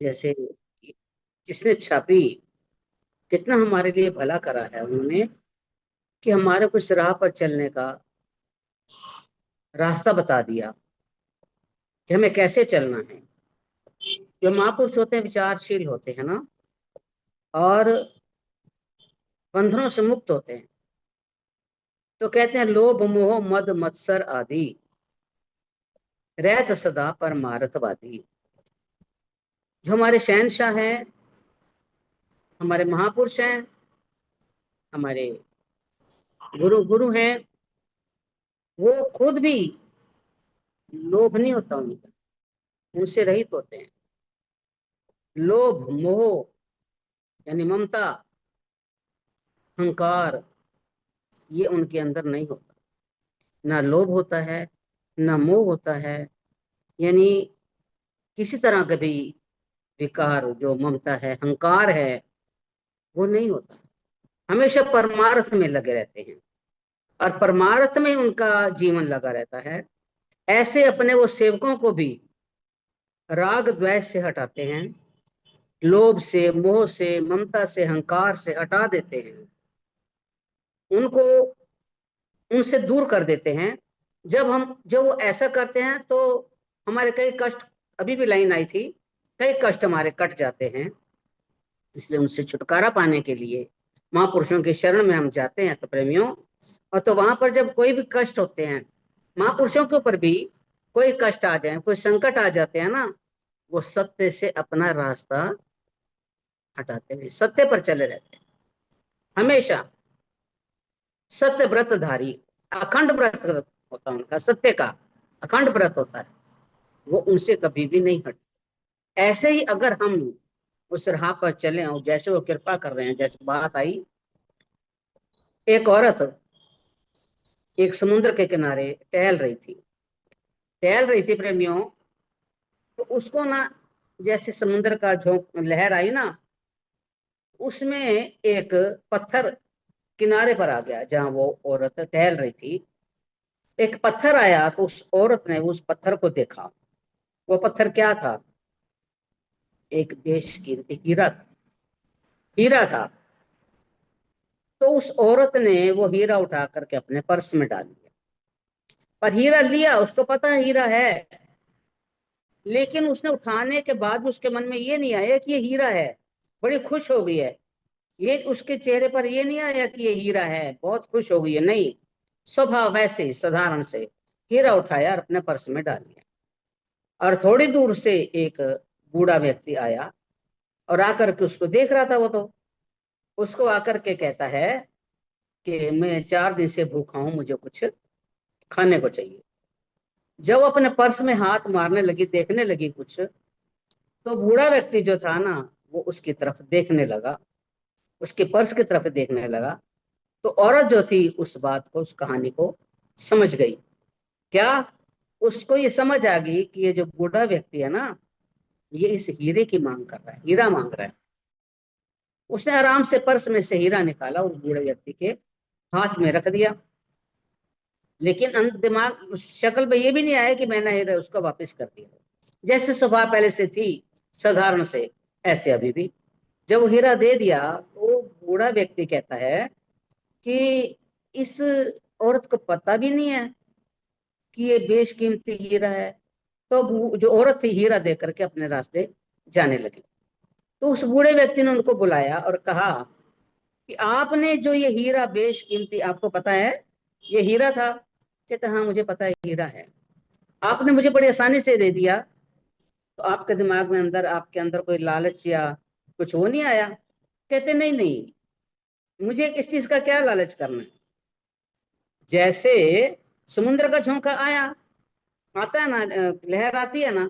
जैसे जिसने छापी, कितना हमारे लिए भला करा है उन्होंने, कि हमारे कुछ राह पर चलने का रास्ता बता दिया कि हमें कैसे चलना है। जो महापुरुष होते हैं विचारशील होते हैं ना, और बंधनों से मुक्त होते हैं। तो कहते हैं लोभ मोह मद मत्सर आदि रहत सदा परमार्थवादी। जो हमारे शहनशाह हैं, हमारे महापुरुष हैं, हमारे गुरु गुरु हैं, वो खुद भी लोभ नहीं होता उनका, उनसे रहित होते हैं। लोभ मोह यानी ममता, अहंकार, ये उनके अंदर नहीं होता। ना लोभ होता है, ना मोह होता है, यानी किसी तरह का भी विकार, जो ममता है, अहंकार है, वो नहीं होता। हमेशा परमार्थ में लगे रहते हैं और परमार्थ में उनका जीवन लगा रहता है। ऐसे अपने वो सेवकों को भी राग द्वेष से हटाते हैं, लोभ से, मोह से, ममता से, अहंकार से हटा देते हैं, उनको उनसे दूर कर देते हैं। जब वो ऐसा करते हैं तो हमारे कई कष्ट, अभी भी लाइन आई थी, कई कष्ट हमारे कट जाते हैं। इसलिए उनसे छुटकारा पाने के लिए महापुरुषों की शरण में हम जाते हैं तो प्रेमियों। और तो वहां पर जब कोई भी कष्ट होते हैं, महापुरुषों के ऊपर भी कोई कष्ट आ जाए, कोई संकट आ जाते हैं ना, वो सत्य से अपना रास्ता हटाते हैं, सत्य पर चले रहते हैं हमेशा। सत्य व्रतधारी, अखंड व्रत होता है उनका, सत्य का अखंड व्रत होता है, वो उनसे कभी भी नहीं हटते। ऐसे ही अगर हम उस राह पर चले और जैसे वो कृपा कर रहे हैं, जैसे बात आई, एक औरत एक समुद्र के किनारे टहल रही थी प्रेमियों। तो उसको ना, जैसे समुद्र का झोंक लहर आई ना, उसमें एक पत्थर किनारे पर आ गया जहां वो औरत टहल रही थी। एक पत्थर आया तो उस औरत ने उस पत्थर को देखा। वो पत्थर क्या था? एक बेशकीमती हीरा था। हीरा था। तो उस औरत ने वो हीरा उठा करके अपने पर्स में डाल दिया। पर हीरा लिया, उसको पता है हीरा है, लेकिन उसने उठाने के बाद उसके मन में ये नहीं आया कि ये हीरा है। बड़ी खुश हो गई है, ये उसके चेहरे पर ये नहीं आया कि ये हीरा है, बहुत खुश हो गई है, नहीं। स्वभाव वैसे ही साधारण से हीरा उठाया और अपने पर्स में डाल लिया। और थोड़ी दूर से एक बूढ़ा व्यक्ति आया और आकर के उसको देख रहा था। वो तो उसको आकर के कहता है कि मैं 4 दिन से भूखा हूं, मुझे कुछ खाने को चाहिए। जब वो अपने पर्स में हाथ मारने लगी, देखने लगी कुछ, तो बूढ़ा व्यक्ति जो था ना, वो उसकी तरफ देखने लगा, उसके पर्स की तरफ देखने लगा। तो औरत जो थी उस बात को, उस कहानी को समझ गई। क्या? उसको ये समझ आ गई कि ये जो बूढ़ा व्यक्ति है ना, ये इस हीरे की मांग कर रहा है, हीरा मांग रहा है। उसने आराम से पर्स में से हीरा निकाला, उस बूढ़े व्यक्ति के हाथ में रख दिया। लेकिन दिमाग, शक्ल पे ये भी नहीं आया कि मैंने हीरा उसको वापस कर दिया। जैसे स्वभाव पहले से थी साधारण से, ऐसे अभी भी। जब वो हीरा दे दिया तो बूढ़ा व्यक्ति कहता है कि इस औरत को पता भी नहीं है कि ये बेशकीमती हीरा है। तो जो औरत थी हीरा दे करके अपने रास्ते जाने लगी। तो उस बूढ़े व्यक्ति ने उनको बुलाया और कहा कि आपने जो ये हीरा बेशकीमती, आपको पता है ये हीरा था? कहते हाँ मुझे पता है हीरा है। आपने मुझे बड़ी आसानी से दे दिया, तो आपके दिमाग में अंदर, आपके अंदर कोई लालच या कुछ वो नहीं आया? कहते नहीं नहीं, मुझे इस चीज का क्या लालच करना है। जैसे समुद्र का झोंका आया, आता है ना, लहर आती है ना,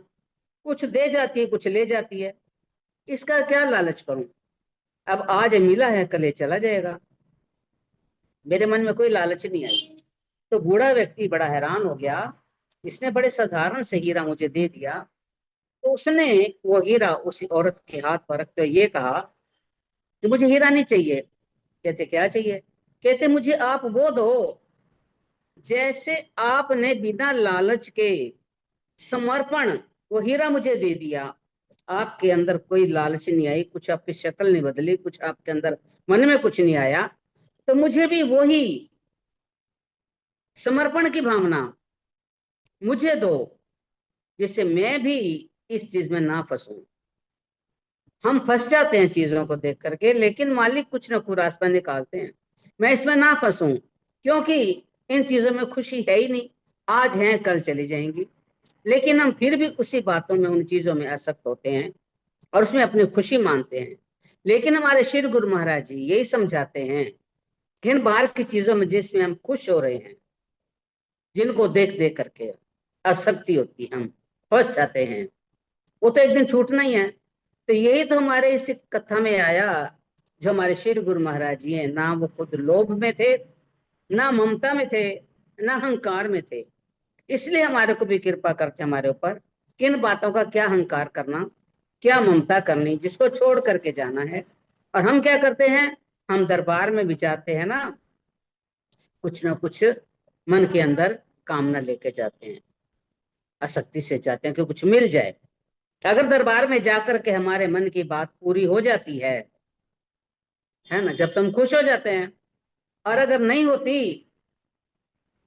कुछ दे जाती है, कुछ ले जाती है, इसका क्या लालच करूं? अब आज मिला है, कल ये चला जाएगा, मेरे मन में कोई लालच नहीं आई। तो बूढ़ा व्यक्ति बड़ा हैरान हो गया, इसने बड़े साधारण से हीरा मुझे दे दिया। तो उसने वो हीरा उस औरत के हाथ पर रखते हुए ये कहा कि मुझे हीरा नहीं चाहिए। कहते क्या चाहिए? कहते मुझे आप वो दो जैसे आपने बिना लालच के समर्पण वो हीरा मुझे दे दिया, आपके अंदर कोई लालच नहीं आई, कुछ आपकी शक्ल नहीं बदली, कुछ आपके अंदर मन में कुछ नहीं आया, तो मुझे भी वही समर्पण की भावना मुझे दो, जिससे मैं भी इस चीज में ना फंसूं। हम फंस जाते हैं चीजों को देख करके, लेकिन मालिक कुछ ना कुछ रास्ता निकालते हैं, मैं इसमें ना फंसूं, क्योंकि इन चीजों में खुशी है ही नहीं। आज है कल चली जाएंगी, लेकिन हम फिर भी उसी बातों में, उन चीजों में आसक्त होते हैं और उसमें अपनी खुशी मानते हैं। लेकिन हमारे श्री गुरु महाराज जी यही समझाते हैं कि इन बाहर की चीजों में जिसमें हम खुश हो रहे हैं, जिनको देख देख करके आसक्ति होती है, हम फंस जाते हैं, वो तो एक दिन छूटना ही है। तो यही तो हमारे इस कथा में आया। जो हमारे श्री गुरु महाराज जी हैं, ना वो खुद लोभ में थे, ना ममता में थे, ना अहंकार में थे। इसलिए हमारे को भी कृपा करते हमारे ऊपर, किन बातों का क्या अहंकार करना, क्या ममता करनी, जिसको छोड़ करके जाना है। और हम क्या करते हैं, हम दरबार में भी जाते हैं ना, कुछ ना कुछ मन के अंदर कामना लेके जाते हैं, आसक्ति से जाते हैं कि कुछ मिल जाए। अगर दरबार में जाकर के हमारे मन की बात पूरी हो जाती है ना, जब तो हम खुश हो जाते हैं। और अगर नहीं होती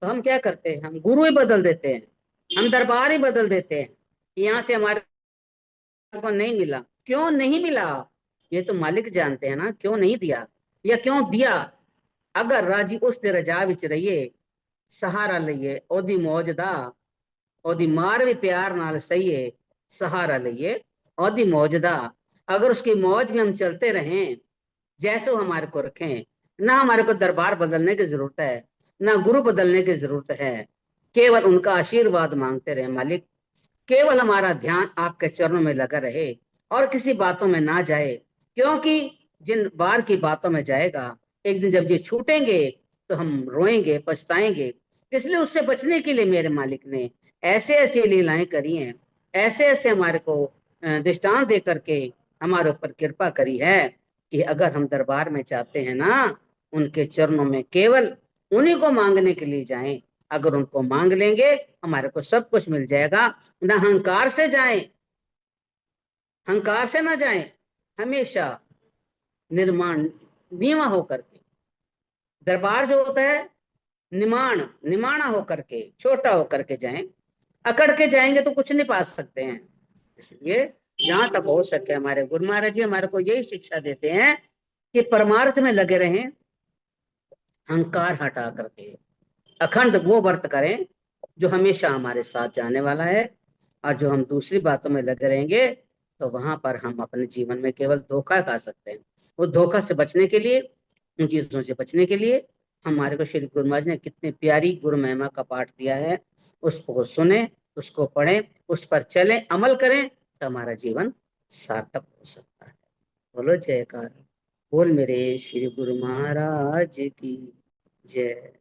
तो हम क्या करते हैं, हम गुरु ही बदल देते हैं, हम दरबार ही बदल देते हैं। यहाँ से हमारे को नहीं मिला, क्यों नहीं मिला, ये तो मालिक जानते हैं ना, क्यों नहीं दिया या क्यों दिया। अगर राजी उस ते रजा विच रहिए, सहारा लइए ओदी मौज दा, ओदी मार भी प्यार नाल सही है, सहारा लइए ओदी मौज दा। अगर उसकी मौज में हम चलते रहें, जैसे वो हमारे को रखें, ना हमारे को दरबार बदलने की जरूरत है, ना गुरु बदलने की जरूरत है, केवल उनका आशीर्वाद मांगते रहे मालिक। केवल हमारा ध्यान आपके चरणों में लगा रहे और किसी बातों में ना जाए, क्योंकि जिन बार की बातों में जाएगा, एक दिन जब ये छूटेंगे तो हम रोएंगे, पछताएंगे। इसलिए उससे बचने के लिए मेरे मालिक ने ऐसे ऐसे लीलाएं करी हैं, ऐसे ऐसे हमारे को दृष्टांत दे करके हमारे ऊपर कृपा करी है, कि अगर हम दरबार में जाते हैं ना, उनके चरणों में केवल उन्हीं को मांगने के लिए जाएं। अगर उनको मांग लेंगे, हमारे को सब कुछ मिल जाएगा। ना अहंकार से जाएं, अहंकार से ना जाएं, हमेशा निर्माण नीवा होकर के। दरबार जो होता है, निमाणा होकर के, छोटा होकर के जाएं। अकड़ के जाएंगे तो कुछ नहीं पा सकते हैं। इसलिए जहां तक हो सके हमारे गुरु महाराज जी हमारे को यही शिक्षा देते हैं कि परमार्थ में लगे रहें, अहंकार हटा करके अखंड वो व्रत करें जो हमेशा हमारे साथ जाने वाला है। और जो हम दूसरी बातों में लगे रहेंगे, तो वहां पर हम अपने जीवन में केवल धोखा खा सकते हैं। वो धोखा से बचने के लिए, उन चीजों से बचने के लिए हमारे को श्री गुरु महाराज ने कितनी प्यारी गुरु महिमा का पाठ दिया है। उसको सुने, उसको पढ़ें, उस पर चलें, अमल करें, तो हमारा जीवन सार्थक हो सकता है। बोलो जयकार। बोल मेरे श्री गुरु महाराज की जय।